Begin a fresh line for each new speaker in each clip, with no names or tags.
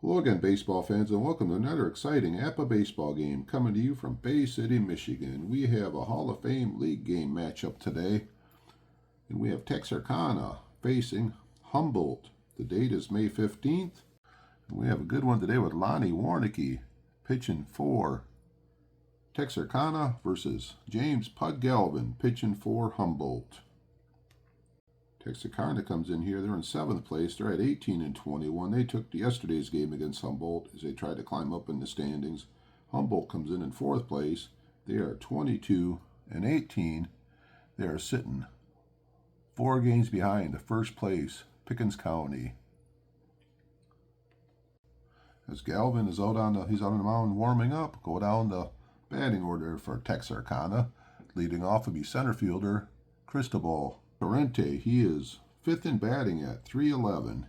Hello again, baseball fans, and welcome to another exciting Apba baseball game coming to you from Bay City, Michigan. We have a Hall of Fame League game matchup today, and we have Texarkana facing Humboldt. The date is May 15th, and we have a good one today with Warneke pitching for Texarkana versus James Pug Galvin pitching for Humboldt. Texarkana comes in here. They're in 7th place. They're at 18-21. They took yesterday's game against Humboldt as they tried to climb up in the standings. Humboldt comes in 4th place. They are 22-18. They are sitting 4 games behind the first place, Pickens County. As Galvin is out on the mound warming up, go down the batting order for Texarkana. Leading off will be center fielder Cristobal Torrente. He is 5th in batting at .311.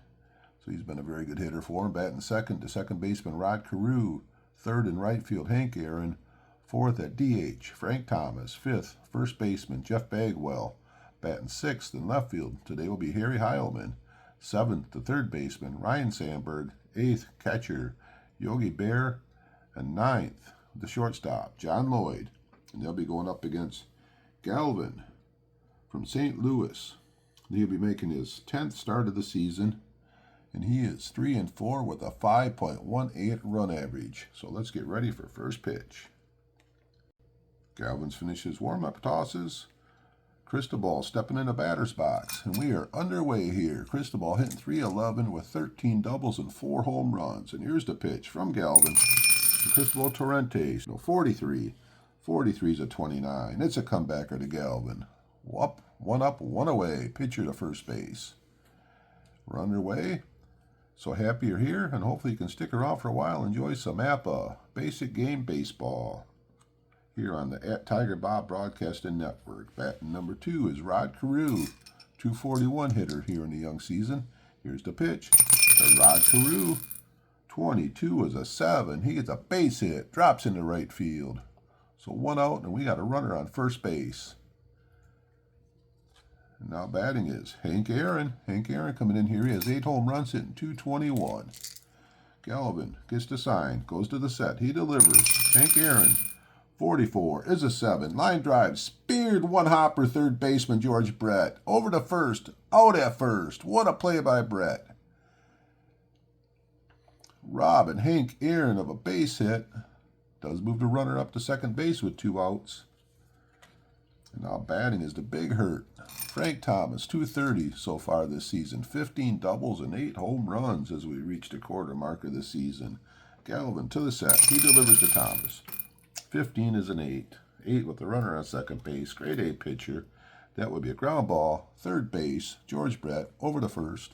So he's been a very good hitter for him. Batting second to second baseman Rod Carew. 3rd in right field Hank Aaron. 4th at DH Frank Thomas. 5th first baseman Jeff Bagwell. Batting 6th in left field today will be Harry Heilman. 7th to third baseman Ryan Sandberg. 8th catcher Yogi Bear. And 9th the shortstop John Lloyd. And they'll be going up against Galvin from St. Louis. He'll be making his 10th start of the season, and he is 3-4 with a 5.18 run average. So let's get ready for first pitch. Galvin's finished his warm-up tosses. Cristobal stepping in the batter's box, and we are underway here. Cristobal hitting .311 with 13 doubles and 4 home runs. And here's the pitch from Galvin to Cristobal Torrente. 43. 43 is a 29. It's a comebacker to Galvin. Up, one away. Pitcher to first base. We're underway. So happy you're here, and hopefully you can stick around for a while and enjoy some Apba basic game baseball here on the Tigerbob Broadcasting Network. Batting number 2 is Rod Carew, 241 hitter here in the young season. Here's the pitch to Rod Carew. 22 is a 7. He gets a base hit, drops into right field. So 1 out, and we got a runner on first base. And now batting is Hank Aaron. Hank Aaron coming in here. He has 8 home runs, hitting .221. Galvin gets the sign, goes to the set. He delivers. Hank Aaron, 44 is a 7. Line drive, speared one hopper third baseman George Brett. Over to first, out at first. What a play by Brett. Robin Hank Aaron of a base hit does move the runner up to second base with 2 outs. And now batting is the big hurt. Frank Thomas, 230 so far this season. 15 doubles and 8 home runs as we reach the quarter mark of the season. Galvin to the set. He delivers to Thomas. 15 is an 8. 8 with the runner on second base. Grade A pitcher. That would be a ground ball. Third base. George Brett over to first.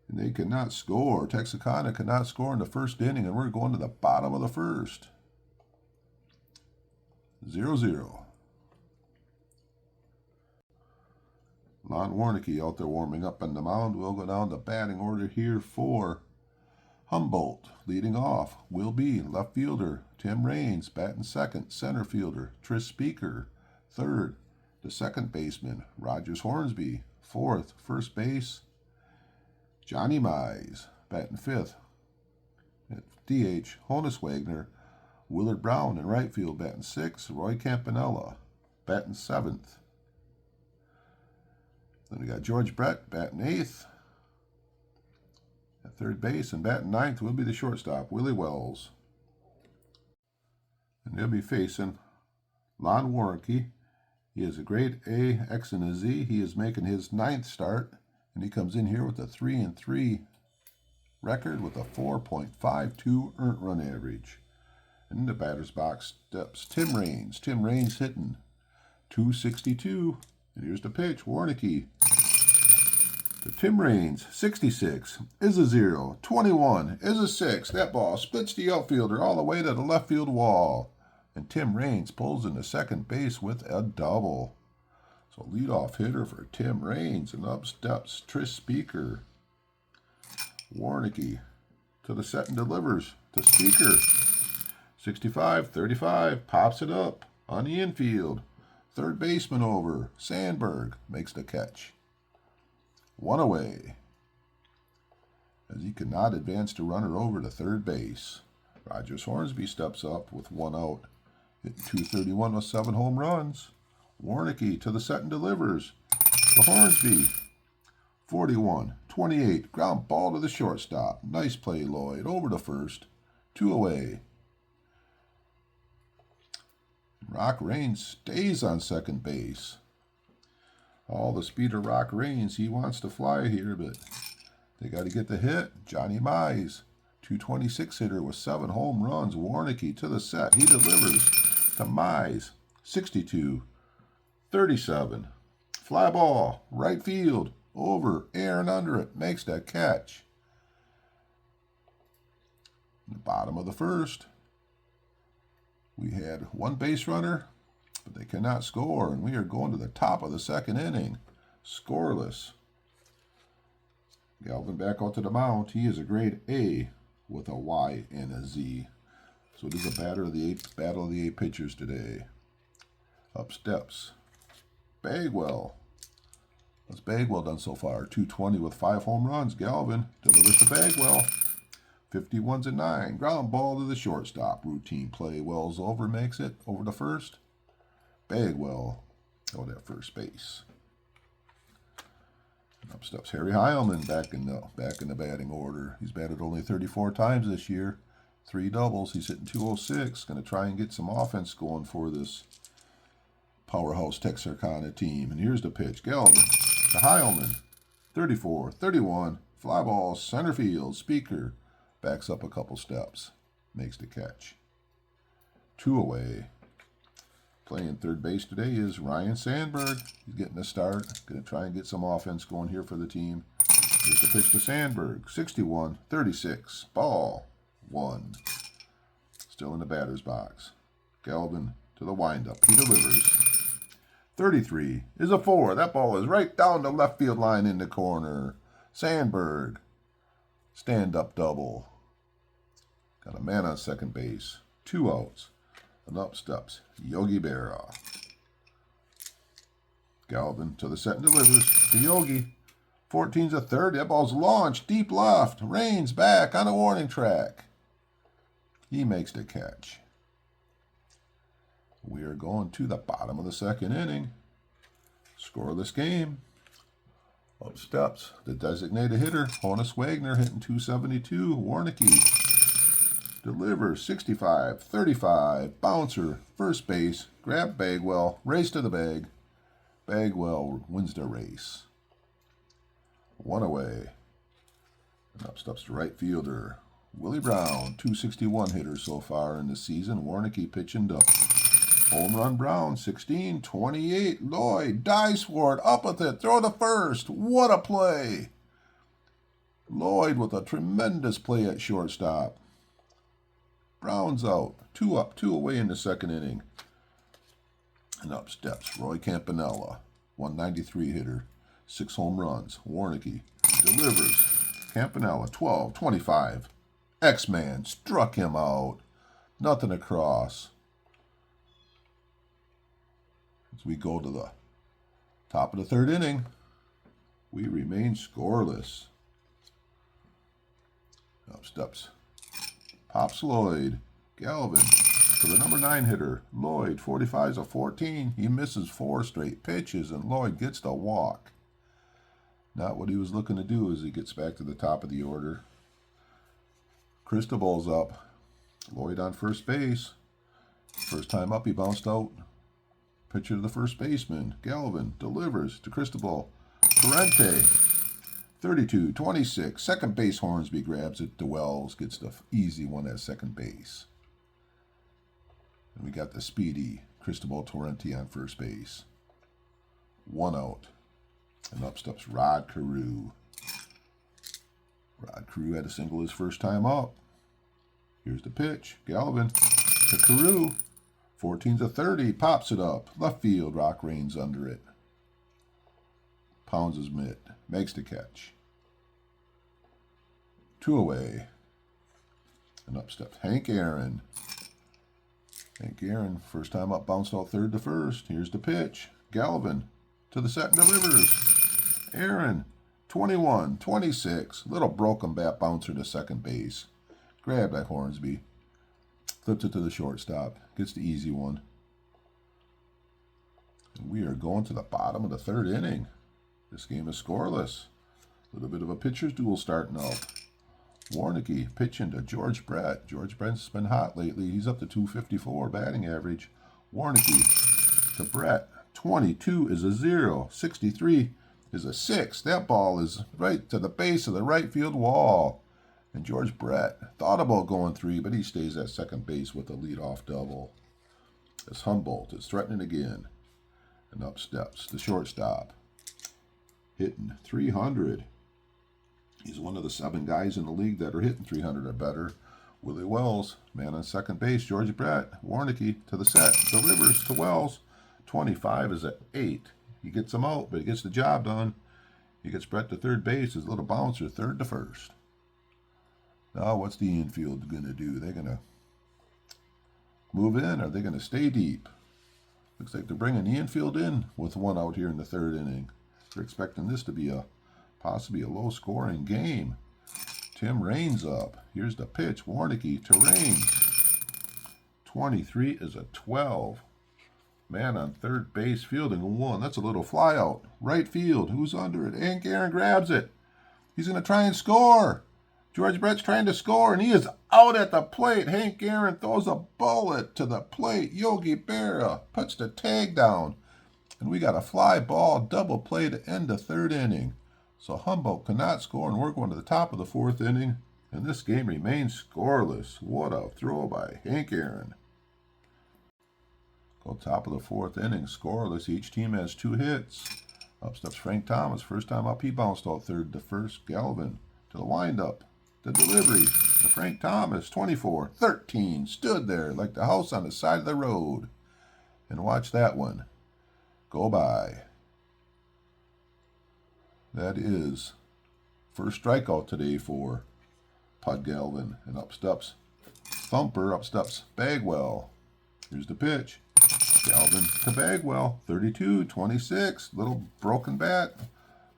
And they cannot score. Texarkana cannot score in the first inning, and we're going to the bottom of the first. 0-0. Warneke out there warming up on the mound. We'll go down the batting order here for Humboldt. Leading off will be left fielder Tim Raines. Batting second, center fielder Tris Speaker. Third, the second baseman Rogers Hornsby. 4th, first base Johnny Mize. Batting 5th, at DH Honus Wagner. Willard Brown in right field. Batting 6th, Roy Campanella. Batting 7th. Then we got George Brett batting 8th at third base, and batting 9th will be the shortstop, Willie Wells. And they'll be facing Warneke. He is a grade A, X and a Z. He is making his 9th start, and he comes in here with a 3-3 record with a 4.52 earned run average. And in the batter's box steps Tim Raines. Tim Raines hitting .262. And here's the pitch. Warneke to Tim Raines. 66 is a 0. 21 is a 6. That ball splits the outfielder all the way to the left field wall. And Tim Raines pulls into second base with a double. So leadoff hitter for Tim Raines. And up steps Tris Speaker. Warneke to the set and delivers to Speaker. 65-35. Pops it up on the infield. Third baseman over. Sandberg makes the catch. 1 away. as he cannot advance the runner over to third base. Rogers Hornsby steps up with 1 out, hitting .231 with 7 home runs. Warneke to the set and delivers to Hornsby. 41-28, ground ball to the shortstop. Nice play, Lloyd, over to first. 2 away. Rock Raines stays on second base. All the speed of Rock Raines. He wants to fly here, but they got to get the hit. Johnny Mize, .226 hitter with 7 home runs. Warneke to the set. He delivers to Mize. 62-37. Fly ball, right field, over, Aaron under it, makes that catch. In the bottom of the first, we had 1 base runner, but they cannot score, and we are going to the top of the second inning. Scoreless. Galvin back out to the mound. He is a grade A with a Y and a Z. So it is a battle of the 8 pitchers today. Up steps Bagwell. What's Bagwell done so far? .220 with 5 home runs. Galvin delivers to Bagwell. 51-9. Ground ball to the shortstop. Routine play. Wells over, makes it over to first. Bagwell out at first base. And up steps Harry Heilman back in the batting order. He's batted only 34 times this year. 3 doubles. He's hitting .206. Going to try and get some offense going for this powerhouse Texarkana team. And here's the pitch. Galvin to Heilman. 34-31. Fly ball, center field. Speaker backs up a couple steps. Makes the catch. 2 away. Playing third base today is Ryan Sandberg. He's getting a start. Going to try and get some offense going here for the team. Here's the pitch to Sandberg. 61-36. Ball 1. Still in the batter's box. Galvin to the windup. He delivers. 33 is a 4. That ball is right down the left field line in the corner. Sandberg. Stand-up double. Got a man on second base. 2 outs. And up steps Yogi Berra. Galvin to the set and delivers to Yogi. 14's a 30. That ball's launched deep left. Raines back on the warning track. He makes the catch. We are going to the bottom of the second inning. Scoreless game. Up steps the designated hitter, Honus Wagner, hitting .272. Warneke delivers 65-35. Bouncer, first base, grab Bagwell, race to the bag. Bagwell wins the race. 1 away. And up steps the right fielder, Willie Brown, .261 hitter so far in the season. Warneke pitching to home run Brown, 16-28. Lloyd dives for it, up with it, throw to first. What a play! Lloyd with a tremendous play at shortstop. Brown's out, 2 up, 2 away in the second inning. And up steps Roy Campanella, 193 hitter, 6 home runs. Warneke delivers. Campanella, 12-25. X-Man struck him out. Nothing across. As we go to the top of the third inning, we remain scoreless. Up steps Pops Lloyd. Galvin to the number 9 hitter. Lloyd, 45's a 14. He misses 4 straight pitches, and Lloyd gets the walk. Not what he was looking to do as he gets back to the top of the order. Cristobal's up. Lloyd on first base. First time up, he bounced out. Pitcher to the first baseman. Galvin delivers to Cristobal. Torrente. 32-26. Second base Hornsby grabs it. DeWells gets the easy one at second base. And we got the speedy Cristobal Torrente on first base. 1 out. And up steps Rod Carew. Rod Carew had a single his first time up. Here's the pitch. Galvin to Carew. 14's a 30. Pops it up. Left field. Rock Raines under it. Pounds his mitt. Makes the catch. 2 away. And up steps Hank Aaron. Hank Aaron, first time up, bounced out third to first. Here's the pitch. Galvin to the set and delivers. Aaron 21, 26. Little broken bat bouncer to second base. Grab that Hornsby. Flips it to the shortstop. Gets the easy one. And we are going to the bottom of the third inning. This game is scoreless. A little bit of a pitcher's duel starting out. Warneke pitching to George Brett. George Brett's been hot lately. He's up to 254 batting average. Warneke to Brett. 22 is a 0. 63 is a 6. That ball is right to the base of the right field wall. And George Brett thought about going 3, but he stays at second base with a leadoff double. As Humboldt is threatening again. And up steps the shortstop. Hitting 300. He's one of the 7 guys in the league that are hitting 300 or better. Willie Wells, man on second base. George Brett, Warneke to the set. Delivers to Wells. 25 is an 8. He gets him out, but he gets the job done. He gets Brett to third base. His little bouncer, third to first. Now, what's the infield going to do? They're going to move in, or are they going to stay deep? Looks like they're bringing the infield in with 1 out here in the third inning. They're expecting this to be possibly a low-scoring game. Tim Raines up. Here's the pitch. Warneke to Raines. 23 is a 12. Man on third base fielding 1. That's a little fly out. Right field. Who's under it? Hank Aaron grabs it. He's going to try and score. George Brett's trying to score, and he is out at the plate. Hank Aaron throws a bullet to the plate. Yogi Berra puts the tag down. And we got a fly ball double play to end the third inning. So Humboldt cannot score, and we're going to the top of the fourth inning. And this game remains scoreless. What a throw by Hank Aaron. Go top of the fourth inning, scoreless. Each team has 2 hits. Up steps Frank Thomas. First time up, he bounced out third to first. Galvin to the windup. The delivery to Frank Thomas. 24-13. Stood there like the house on the side of the road. And watch that one go by. That is first strikeout today for Pud Galvin. And up steps Thumper. Up steps Bagwell. Here's the pitch. Galvin to Bagwell. 32-26. Little broken bat.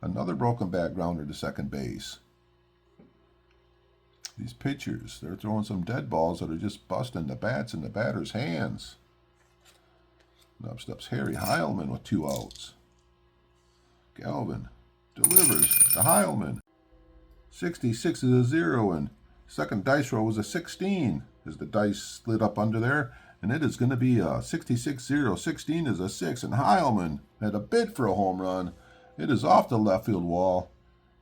Another broken bat grounder to second base. These pitchers, they're throwing some dead balls that are just busting the bats in the batter's hands. And up steps Harry Heilman with 2 outs. Galvin delivers to Heilman. 66 is a 0, and second dice roll was a 16 as the dice slid up under there. And it is going to be a 66-0. 16 is a 6, and Heilman had a bid for a home run. It is off the left field wall.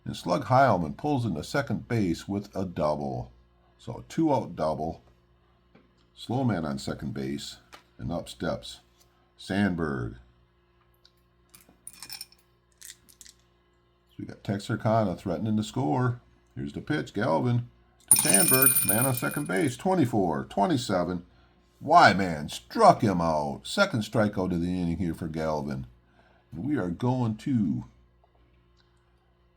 And Slug Heilman pulls into second base with a double. So a 2-out double. Slow man on second base. And up steps Sandberg. So we got Texarkana threatening to score. Here's the pitch. Galvin to Sandberg. Man on second base. 24-27. Y-Man struck him out. Second strikeout of the inning here for Galvin. And we are going to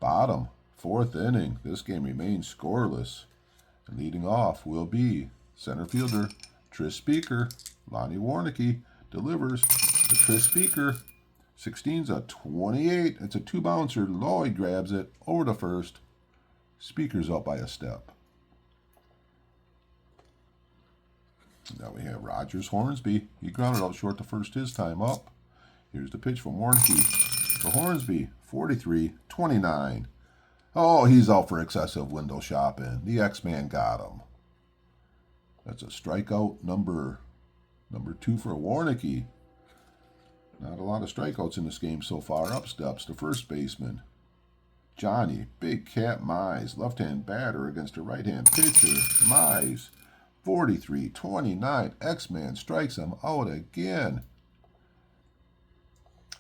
bottom, fourth inning. This game remains scoreless. And leading off will be center fielder Tris Speaker. Lonnie Warneke delivers to Tris Speaker. 16's a 28. It's a 2-bouncer. Lloyd grabs it over to first. Speaker's up by a step. Now we have Rogers Hornsby. He grounded out short to first his time up. Here's the pitch from Warneke to Hornsby. 43-29. Oh, he's out for excessive window shopping. The X-Man got him. That's a strikeout number 2 for Warneke. Not a lot of strikeouts in this game so far. Up steps the first baseman. Johnny Big Cat Mize, left-hand batter against a right-hand pitcher. Mize, 43-29. X-Man strikes him out again.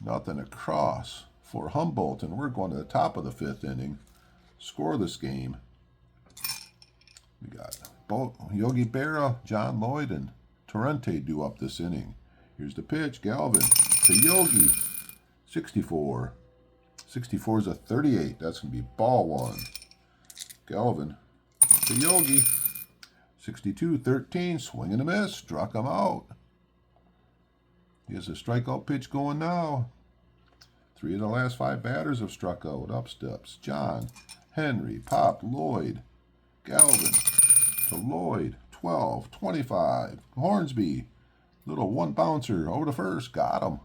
Nothing across for Humboldt, and we're going to the top of the fifth inning. Scoreless game. We got both Yogi Berra, John Lloyd, and Torrente due up this inning. Here's the pitch. Galvin to Yogi. 64. 64 is a 38. That's going to be ball 1. Galvin to Yogi. 62-13. Swing and a miss. Struck him out. Here's a strikeout pitch going now. 3 of the last 5 batters have struck out. Up steps John, Henry, Pop, Lloyd, Galvin to Lloyd. 12, 25. Hornsby, little one bouncer over to first. Got him.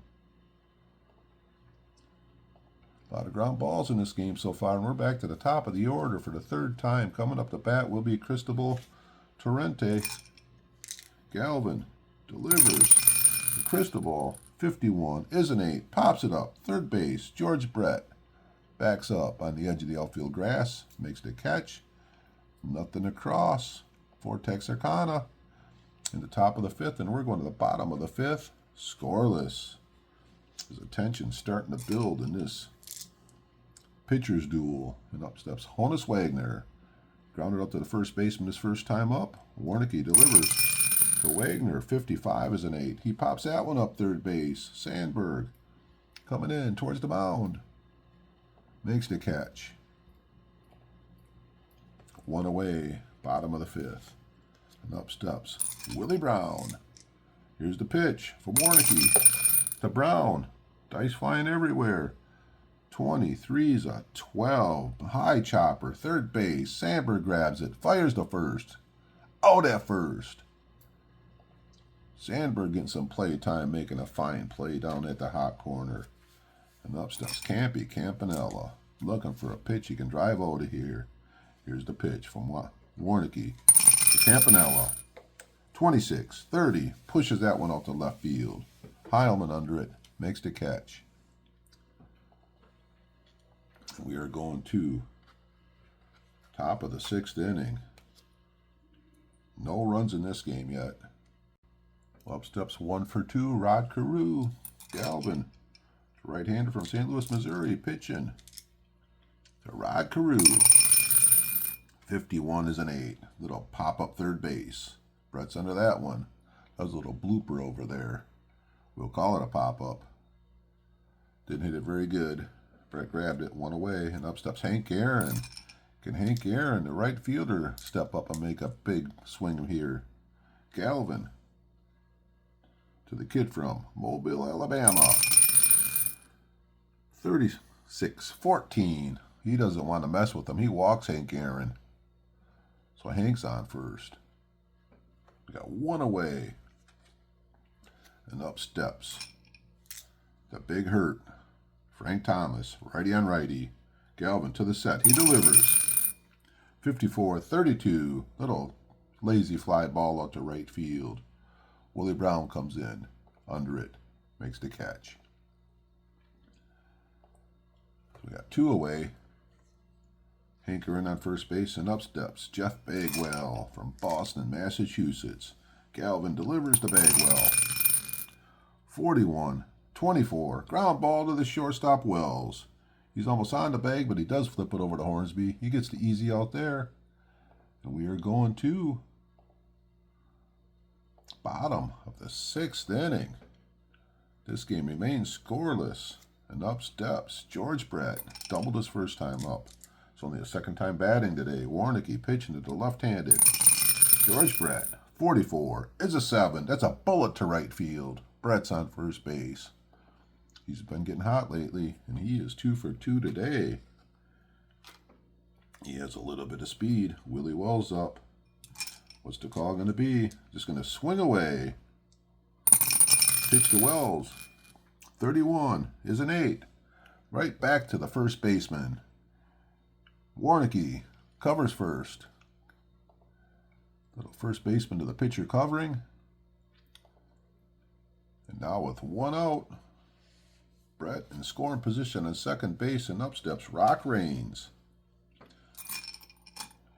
A lot of ground balls in this game so far, and we're back to the top of the order for the 3rd time. Coming up to bat will be Cristobal Torrente. Galvin delivers to Cristobal. 51 is an 8. Pops it up. Third base. George Brett backs up on the edge of the outfield grass. Makes the catch. Nothing across for Texarkana in the top of the 5th, and we're going to the bottom of the 5th. Scoreless. There's a tension starting to build in this pitcher's duel. And up steps Honus Wagner. Grounded up to the first baseman his first time up. Warneke delivers to Wagner. 55 is an 8. He pops that one up third base. Sandberg coming in towards the mound. Makes the catch. 1 away. Bottom of the 5th. And up steps Willie Brown. Here's the pitch for Warneke to Brown. Dice flying everywhere. 23's a 12. High chopper. Third base. Sandberg grabs it. Fires to first. Out at first. Sandberg getting some play time, making a fine play down at the hot corner. And up steps Campanella. Looking for a pitch he can drive out of here. Here's the pitch from Warneke to Campanella. 26, 30. Pushes that one out to left field. Heilman under it. Makes the catch. We are going to top of the 6th inning. No runs in this game yet. Up steps 1 for 2. Rod Carew. Galvin, right-hander from St. Louis, Missouri, pitching to Rod Carew. 51 is an 8. Little pop-up third base. Brett's under that one. That was a little blooper over there. We'll call it a pop-up. Didn't hit it very good. Brett grabbed it 1 away, and up steps Hank Aaron. Can Hank Aaron, the right fielder, step up and make a big swing here? Galvin to the kid from Mobile, Alabama. 36-14. He doesn't want to mess with him. He walks Hank Aaron. So Hank's on first. We got 1 away. And up steps the big hurt. Frank Thomas, righty on righty. Galvin to the set. He delivers. 54-32. Little lazy fly ball out to right field. Willie Brown comes in under it. Makes the catch. So we got 2 away. Hanker in on first base, and up steps Jeff Bagwell from Boston, Massachusetts. Galvin delivers to Bagwell. 41-24. Ground ball to the shortstop Wells. He's almost on the bag, but he does flip it over to Hornsby. He gets the easy out there. And we are going to bottom of the 6th inning. This game remains scoreless. And up steps George Brett. Doubled his first time up. It's only his 2nd time batting today. Warneke pitching to the left-handed. George Brett, 44, is a 7. That's a bullet to right field. Brett's on first base. He's been getting hot lately, and he is 2 for 2 today. He has a little bit of speed. Willie Wells up. What's the call going to be? Just going to swing away. Pitch to Wells. 31 is an 8. Right back to the first baseman. Warneke covers first. Little first baseman to the pitcher covering. And now with 1 out, Brett in scoring position on second base, and up steps Rock Raines.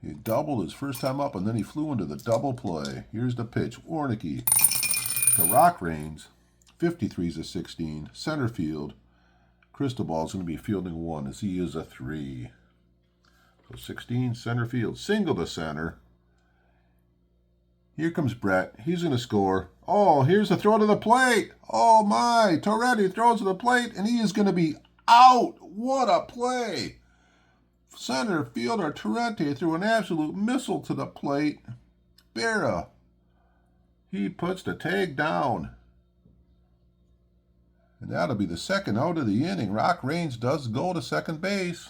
He doubled his first time up, and then he flew into the double play. Here's the pitch. Warneke to Rock Raines. 53's a 16. Center field. Cristobal's going to be fielding 1 as he is a 3. So 16, center field. Single to center. Here comes Brett. He's going to score. Oh, here's the throw to the plate. Oh, my. Torrente throws to the plate, and he is going to be out. What a play. Center fielder Torrente threw an absolute missile to the plate. Berra. He puts the tag down. And that'll be the second out of the inning. Rock Range does go to second base.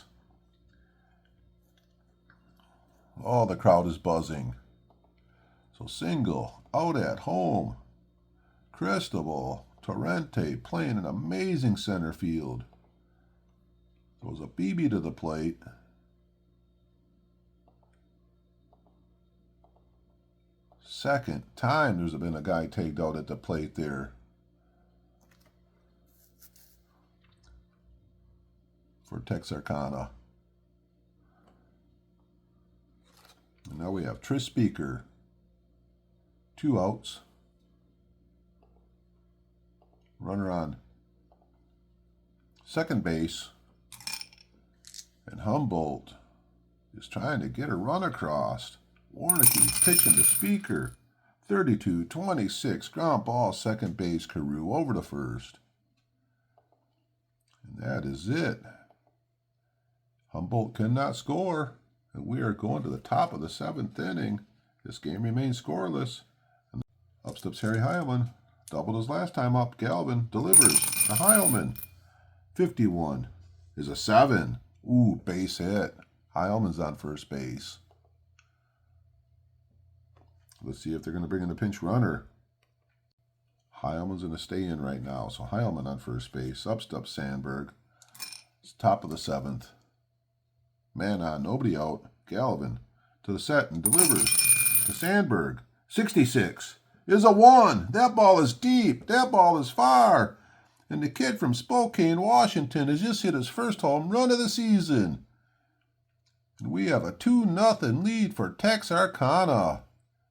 Oh, the crowd is buzzing. So single, out at home. Cristobal Torrente playing an amazing center field. Throws a BB to the plate. Second time there's been a guy tagged out at the plate there. For Texarkana. And now we have Tris Speaker. 2 outs. Runner on second base. And Humboldt is trying to get a run across. Warneke pitching to Speaker. 32-26. Ground ball, second base. Carew over to first. And that is it. Humboldt cannot score, and we are going to the top of the 7th inning. This game remains scoreless. And up steps Harry Heilman. Doubled his last time up. Galvin delivers to Heilman. 51 is a 7. Ooh, base hit. Heilman's on first base. Let's see if they're going to bring in a pinch runner. Heilman's going to stay in right now. So Heilman on first base. Up steps Sandberg. It's top of the 7th. Man on, nobody out. Galvin to the set and delivers to Sandberg. 66 is a 1. That ball is deep. That ball is far. And the kid from Spokane, Washington has just hit his first home run of the season. And we have a 2-0 lead for Texarkana.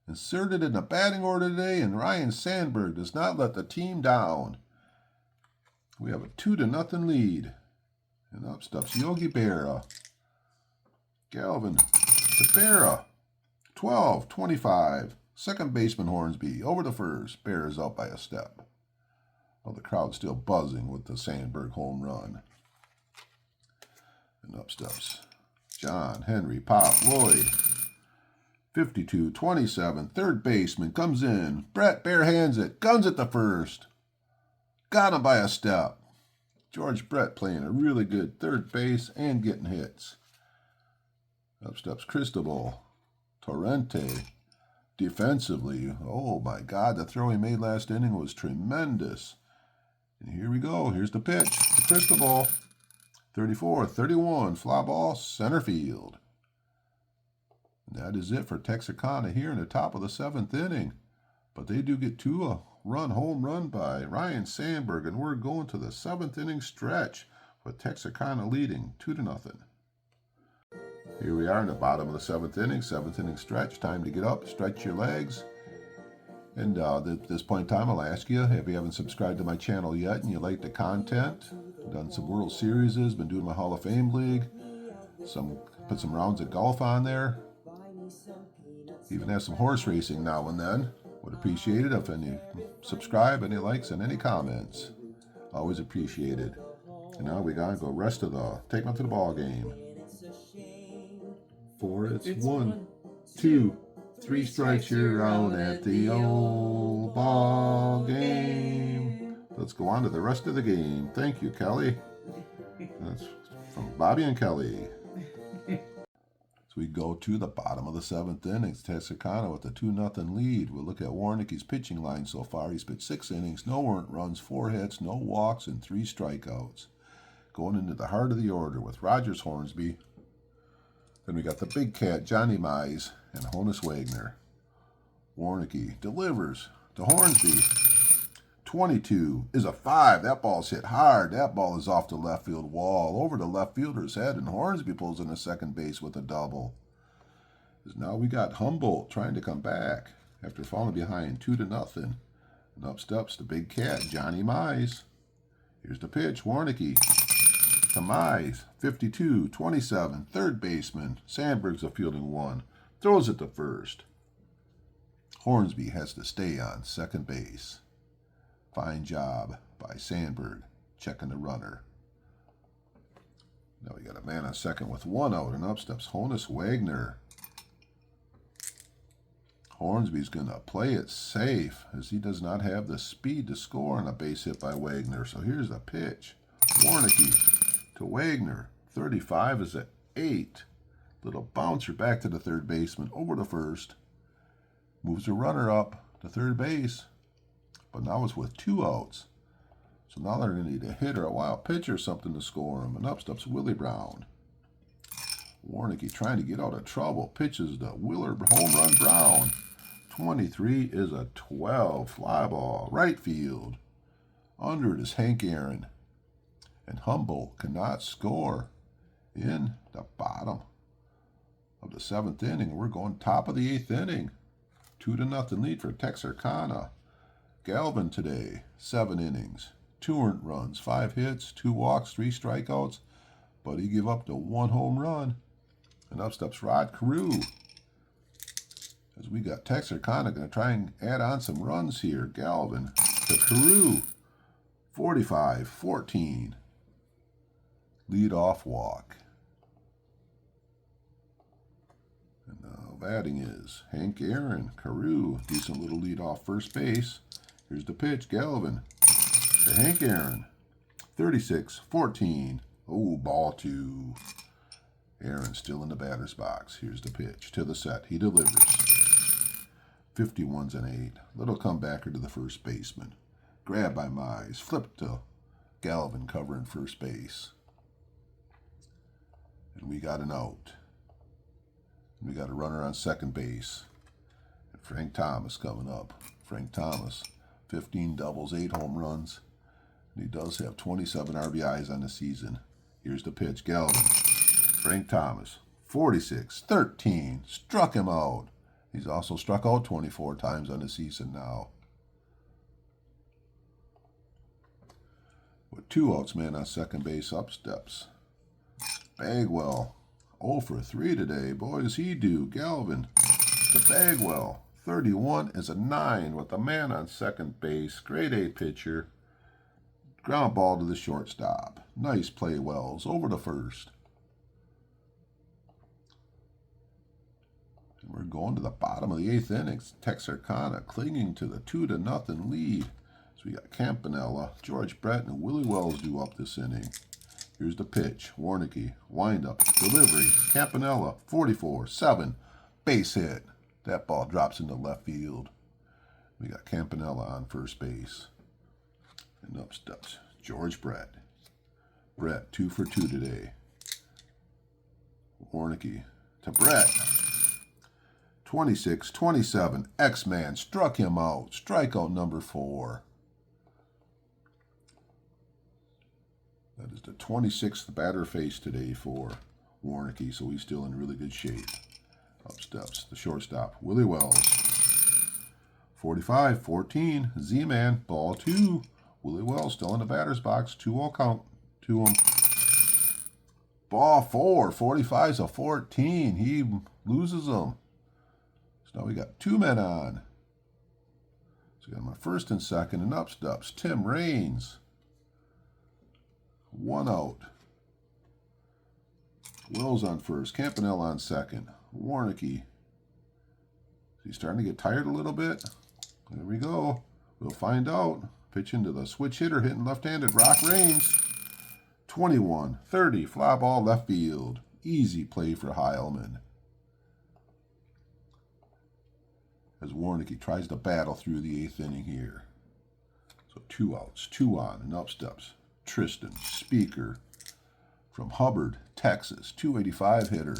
Inserted in the batting order today, and Ryan Sandberg does not let the team down. We have a 2-0 lead. And up steps Yogi Berra. Galvin to Berra. 12-25. Second baseman Hornsby over to first. Berra's out by a step. Well, the crowd's still buzzing with the Sandberg home run. And up steps John Henry Pop Lloyd. 52-27. Third baseman comes in. Brett barehands it. Guns at the first. Got him by a step. George Brett playing a really good third base and getting hits. Up steps Cristobal. Torrente. Defensively, oh my God, the throw he made last inning was tremendous. And here we go. Here's the pitch to Cristobal. 34-31. Fly ball, center field. And that is it for Texarkana here in the top of the 7th inning. But they do get 2-run home run by Ryan Sandberg, and we're going to the 7th inning stretch with Texarkana leading 2-0. Here we are in the bottom of the 7th inning, 7th inning stretch. Time to get up, stretch your legs. And at this point in time, I'll ask you, if you haven't subscribed to my channel yet and you like the content, I've done some World Series, been doing my Hall of Fame League, put some rounds of golf on there. Even have some horse racing now and then. Would appreciate it if any subscribe, any likes, and any comments. Always appreciated. And now we gotta go rest of the, take them to the ball game. 4, it's 1, 2, 3 strikes, you're out at the old ball game. Let's go on to the rest of the game. Thank you, Kelly. That's from Bobby and Kelly. So we go to the bottom of the 7th inning. Texarkana with a 2-0 lead. We'll look at Warneke's pitching line so far. He's pitched 6 innings, no earned runs, 4 hits, no walks, and 3 strikeouts. Going into the heart of the order with Rogers Hornsby. Then we got the big cat, Johnny Mize, and Honus Wagner. Warneke delivers to Hornsby. 22 is a 5. That ball's hit hard. That ball is off the left field wall, over the left fielder's head, and Hornsby pulls into second base with a double. Now we got Humboldt trying to come back after falling behind 2-0. And up steps the big cat, Johnny Mize. Here's the pitch, Warneke to Mize. 52-27. Third baseman. Sandberg's a fielding 1. Throws it to first. Hornsby has to stay on second base. Fine job by Sandberg checking the runner. Now we got a man on second with 1 out, and up steps Honus Wagner. Hornsby's going to play it safe as he does not have the speed to score on a base hit by Wagner. So here's the pitch. Warneke to Wagner. 35 is at 8. Little bouncer back to the third baseman. Over to first. Moves the runner up to third base. But now it's with 2 outs. So now they're going to need a hitter, a wild pitch or something to score him. And up steps Willie Brown. Warneke trying to get out of trouble. Pitches the Willer home run Brown. 23 is a 12. Fly ball. Right field. Under it is Hank Aaron. And Humboldt cannot score in the bottom of the 7th inning. We're going top of the 8th inning. 2-0 lead for Texarkana. Galvin today, 7 innings. 2 earned runs, 5 hits, 2 walks, 3 strikeouts. But he gave up the 1 home run. And up steps Rod Carew. As we got Texarkana going to try and add on some runs here. Galvin to Carew. 45-14. Lead off walk. And now batting is Hank Aaron. Carew. Decent little lead off first base. Here's the pitch. Galvin to Hank Aaron. 36-14. Oh, ball 2. Aaron still in the batter's box. Here's the pitch. To the set. He delivers. 51's an 8. Little comebacker to the first baseman. Grab by Mize. Flip to Galvin covering first base. And we got an out. And we got a runner on second base. And Frank Thomas coming up. Frank Thomas, 15 doubles, 8 home runs. And he does have 27 RBIs on the season. Here's the pitch. Galvin. Frank Thomas, 46-13. Struck him out. He's also struck out 24 times on the season now. With 2 outs, man on second base, up steps Bagwell. 0 for 3 today. Boy, does he do. Galvin to Bagwell. 31 is a 9 with a man on second base. Grade A pitcher. Ground ball to the shortstop. Nice play, Wells. Over to first. And we're going to the bottom of the 8th inning. Texarkana clinging to the 2-0 lead. So we got Campanella, George Brett, and Willie Wells due up this inning. Here's the pitch. Warneke, windup, delivery. Campanella, 44-7. Base hit. That ball drops into left field. We got Campanella on first base. And up steps George Brett. Brett, 2 for 2 today. Warneke to Brett. 26-27. X-Man struck him out. Strikeout number 4. That is the 26th batter face today for Warneke, so he's still in really good shape. Up steps the shortstop, Willie Wells. 45-14. Z-Man, ball 2. Willie Wells still in the batter's box. 2-0 count to him. Ball 4. 45's a 14. He loses them. So now we got 2 men on. So we got my first and second, and up steps Tim Raines. 1 out. Wells on first. Campanella on second. Warneke. He's starting to get tired a little bit. There we go. We'll find out. Pitch into the switch hitter, hitting left-handed. Rock Raines. 21-30. Fly ball left field. Easy play for Heilman. As Warneke tries to battle through the 8th inning here. So 2 outs, 2 on, and up steps Tristan Speaker from Hubbard, Texas. 285 hitter.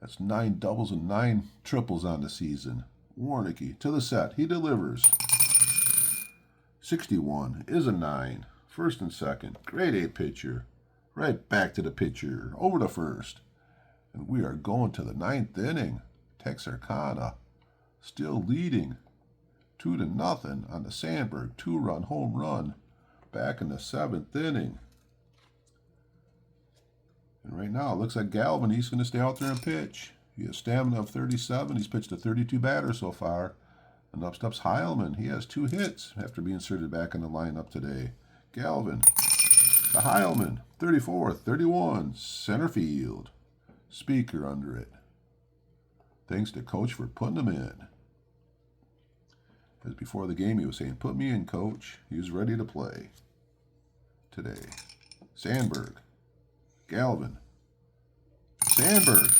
That's 9 doubles and 9 triples on the season. Warneke to the set. He delivers. 61 is a 9. First and second. Grade A pitcher. Right back to the pitcher. Over to first. And we are going to the 9th inning. Texarkana still leading 2-0 on the Sandberg 2-run home run back in the 7th inning. And right now, it looks like Galvin, he's going to stay out there and pitch. He has stamina of 37. He's pitched to 32 batters so far. And up steps Heilman. He has 2 hits after being inserted back in the lineup today. Galvin to Heilman. 34-31. Center field. Speaker under it. Thanks to Coach for putting him in. As before the game, he was saying, "Put me in, coach." He was ready to play today. Sandberg. Galvin. Sandberg.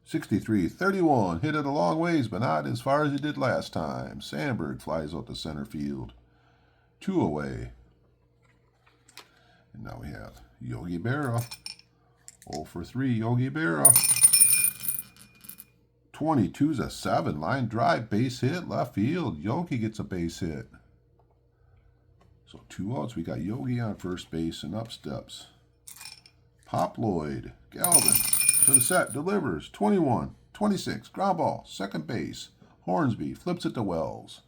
63-31. Hit it a long ways, but not as far as he did last time. Sandberg flies out to center field. 2 away. And now we have Yogi Berra. 0 for 3, Yogi Berra. 22's a 7. Line drive, base hit, left field. Yogi gets a base hit. So 2 outs. We got Yogi on first base, and up steps Pop Lloyd. Galvin to the set, delivers. 21-26, ground ball, second base. Hornsby flips it to Wells.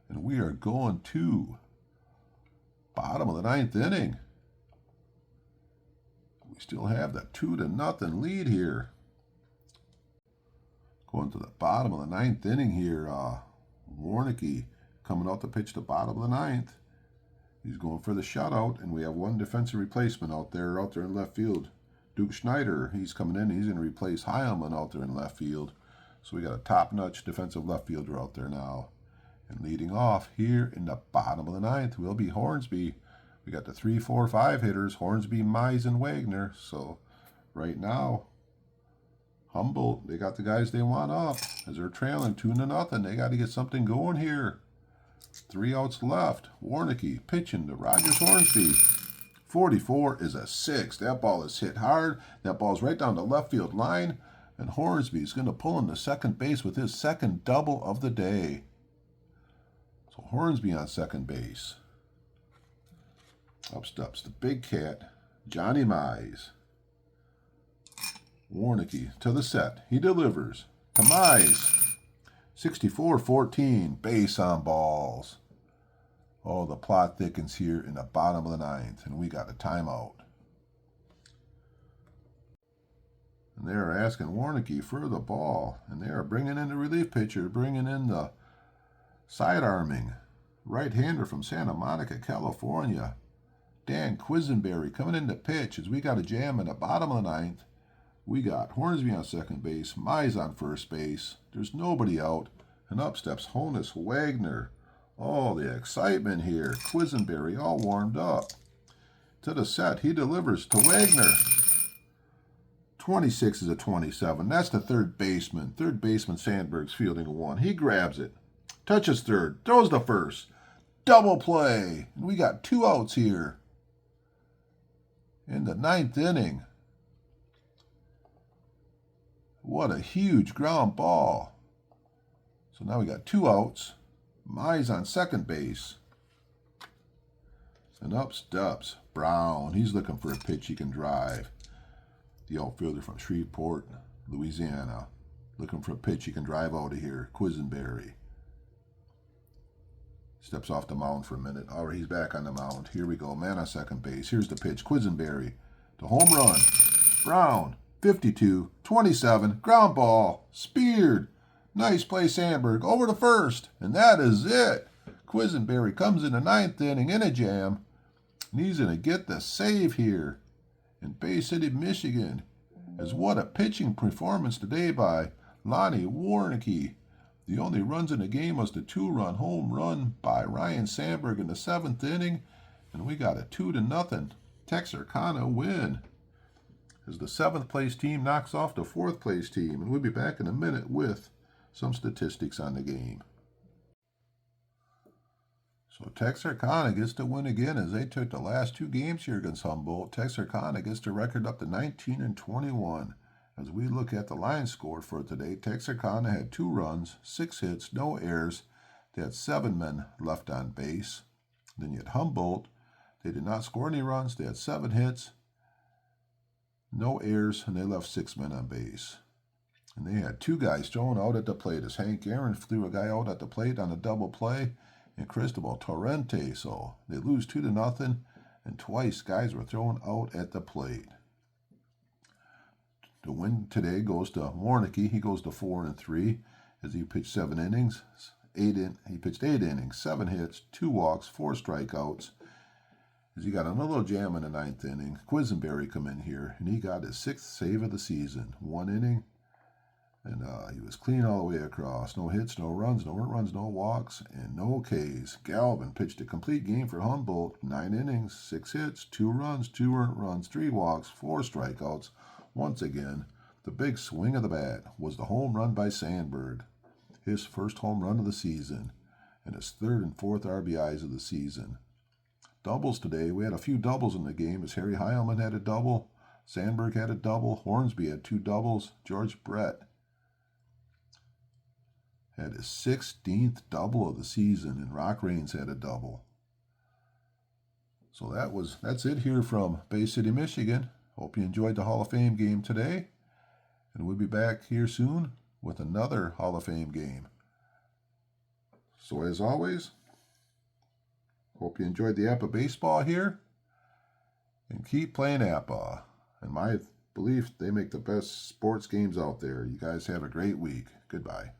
And we are going to bottom of the 9th inning. We still have that 2-0 lead here. Going to the bottom of the 9th inning here. Warneke coming out to pitch the bottom of the 9th. He's going for the shutout, and we have 1 defensive replacement out there in left field. Duke Schneider, he's coming in. He's going to replace Heilman out there in left field. So we got a top-notch defensive left fielder out there now. And leading off here in the bottom of the 9th will be Hornsby. We got the 3, 4, 5 hitters, Hornsby, Mize, and Wagner. So right now, Humboldt, they got the guys they want up as they're trailing 2-0. They got to get something going here. 3 outs left. Warneke pitching to Rogers Hornsby. 44 is a 6. That ball is hit hard. That ball's right down the left field line. And Hornsby's going to pull into second base with his second double of the day. So Hornsby on second base. Up steps the big cat, Johnny Mize. Warneke to the set. He delivers to Mize. 64-14, base on balls. Oh, the plot thickens here in the bottom of the 9th, and we got a timeout. And they're asking Warneke for the ball, and they are bringing in the relief pitcher, bringing in the side-arming right-hander from Santa Monica, California, Dan Quisenberry, coming in to pitch as we got a jam in the bottom of the 9th. We got Hornsby on second base, Mize on first base. There's nobody out. And up steps Honus Wagner. Oh, the excitement here. Quisenberry all warmed up. To the set, he delivers to Wagner. 26 is a 27. That's the third baseman. Third baseman Sandberg's fielding a 1. He grabs it. Touches third. Throws the first. Double play. And we got 2 outs here in the 9th inning. What a huge ground ball. So now we got 2 outs. Mize on second base. And up steps Brown. He's looking for a pitch he can drive. The outfielder from Shreveport, Louisiana. Looking for a pitch he can drive out of here. Quisenberry. Steps off the mound for a minute. All right, he's back on the mound. Here we go. Man on second base. Here's the pitch. Quisenberry. The home run. Brown. 52-27, ground ball, speared. Nice play, Sandberg, over to first, and that is it. Quisenberry comes in the 9th inning in a jam, and he's going to get the save here in Bay City, Michigan. As what a pitching performance today by Lonnie Warneke. The only runs in the game was the 2-run home run by Ryan Sandberg in the 7th inning, and we got a 2-0 Texarkana win, as the 7th place team knocks off the 4th place team. And we'll be back in a minute with some statistics on the game. So Texarkana gets to win again as they took the last 2 games here against Humboldt. Texarkana gets the record up to 19-21. As we look at the line score for today, Texarkana had 2 runs, 6 hits, no errors. They had 7 men left on base. Then you had Humboldt. They did not score any runs. They had 7 hits, no errors, and they left 6 men on base. And they had 2 guys thrown out at the plate as Hank Aaron threw a guy out at the plate on a double play, and Cristobal Torrente. So they lose 2-0, and twice guys were thrown out at the plate. The win today goes to Warneke. He goes to 4-3 as he pitched 7 innings. He pitched 8 innings, 7 hits, 2 walks, 4 strikeouts. As he got another jam in the 9th inning. Quisenberry come in here, and he got his 6th save of the season. 1 inning, And he was clean all the way across. No hits, no runs, no earned runs, no walks, and no Ks. Galvin pitched a complete game for Humboldt. 9 innings, 6 hits, 2 runs, 2 earned runs, 3 walks, 4 strikeouts. Once again, the big swing of the bat was the home run by Sandberg. His first home run of the season, and his 3rd and 4th RBIs of the season. Doubles today. We had a few doubles in the game as Harry Heilman had a double. Sandberg had a double. Hornsby had 2 doubles. George Brett had his 16th double of the season, and Rock Raines had a double. So that's it here from Bay City, Michigan. Hope you enjoyed the Hall of Fame game today, and we'll be back here soon with another Hall of Fame game. So as always, hope you enjoyed the Apba baseball here, and keep playing Apba. In my belief, they make the best sports games out there. You guys have a great week. Goodbye.